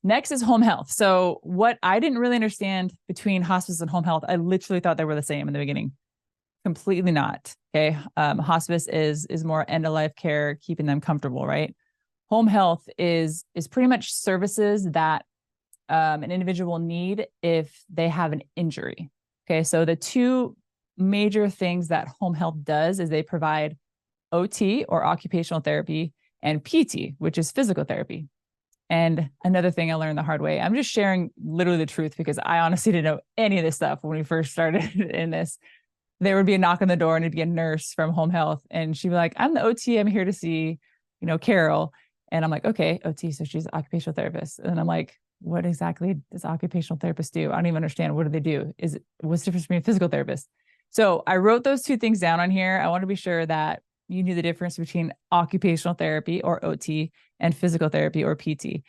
Next is home health. So what I didn't really understand between hospice and home health, I literally thought they were the same in the beginning. Completely not. Okay. Hospice is more end of life care, keeping them comfortable, right? Home health is pretty much services that an individual need if they have an injury. Okay. So the two major things that home health does is they provide OT or occupational therapy and PT, which is physical therapy. And another thing I learned the hard way, I'm just sharing literally the truth because I honestly didn't know any of this stuff when we first started in this. There would be a knock on the door and it'd be a nurse from home health. And she'd be like, I'm the OT. I'm here to see, Carol. And I'm like, okay, OT. So she's an occupational therapist. And I'm like, what exactly does occupational therapist do? I don't even understand. What do they do? What's the difference between a physical therapist? So I wrote those two things down on here. I want to be sure that you knew the difference between occupational therapy or OT and physical therapy or PT.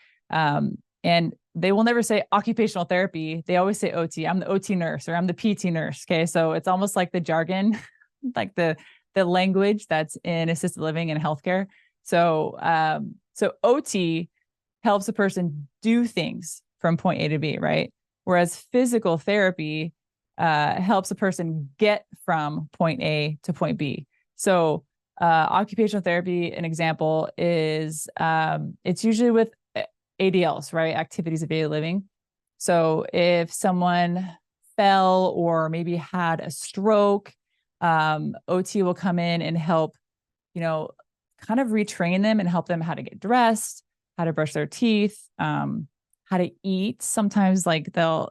And they will never say occupational therapy. They always say OT. I'm the OT nurse or I'm the PT nurse. Okay. So it's almost like the jargon, like the language that's in assisted living and healthcare. So OT helps a person do things from point A to B, right? Whereas physical therapy helps a person get from point A to point B. So occupational therapy, an example is it's usually with ADLs, right? Activities of daily living. So if someone fell or maybe had a stroke, OT will come in and help, kind of retrain them and help them how to get dressed, how to brush their teeth, how to eat. Sometimes like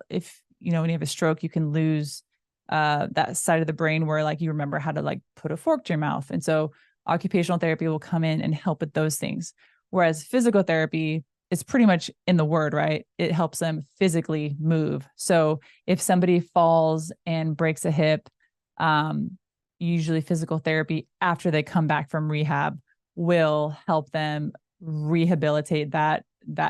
if, when you have a stroke, you can lose that side of the brain where like you remember how to like put a fork to your mouth. And so occupational therapy will come in and help with those things. Whereas physical therapy is pretty much in the word, right? It helps them physically move. So if somebody falls and breaks a hip, usually physical therapy after they come back from rehab will help them rehabilitate that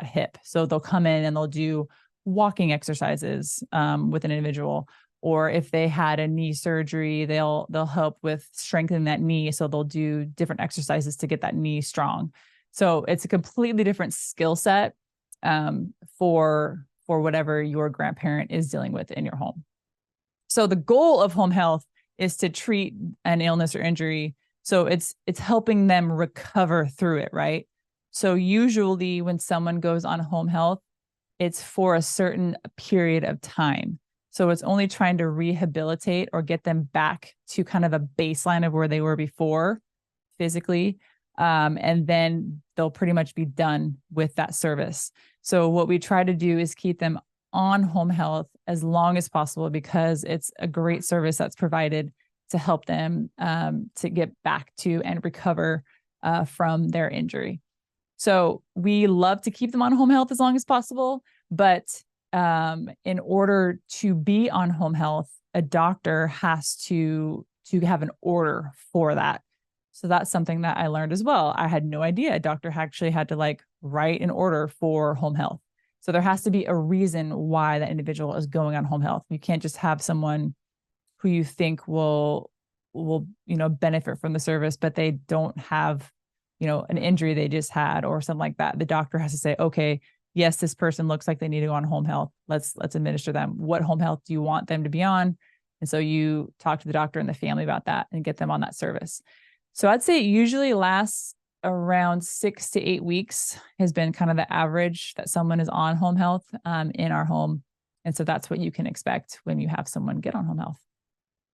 hip. So they'll come in and they'll do walking exercises with an individual. Or if they had a knee surgery, they'll help with strengthening that knee. So they'll do different exercises to get that knee strong. So it's a completely different skill set for whatever your grandparent is dealing with in your home. So the goal of home health is to treat an illness or injury. So it's helping them recover through it, right? So usually when someone goes on home health, it's for a certain period of time. So it's only trying to rehabilitate or get them back to kind of a baseline of where they were before physically. And then they'll pretty much be done with that service. So what we try to do is keep them on home health as long as possible because it's a great service that's provided to help them to get back to and recover from their injury. So we love to keep them on home health as long as possible, but in order to be on home health, a doctor has to have an order for that. So that's something that I learned as well. I had no idea a doctor actually had to like write an order for home health. So there has to be a reason why that individual is going on home health. You can't just have someone who you think will benefit from the service, but they don't have, an injury they just had or something like that. The doctor has to say, okay, yes, this person looks like they need to go on home health. Let's administer them. What home health do you want them to be on? And so you talk to the doctor and the family about that and get them on that service. So I'd say it usually lasts around 6 to 8 weeks has been kind of the average that someone is on home health in our home. And so that's what you can expect when you have someone get on home health.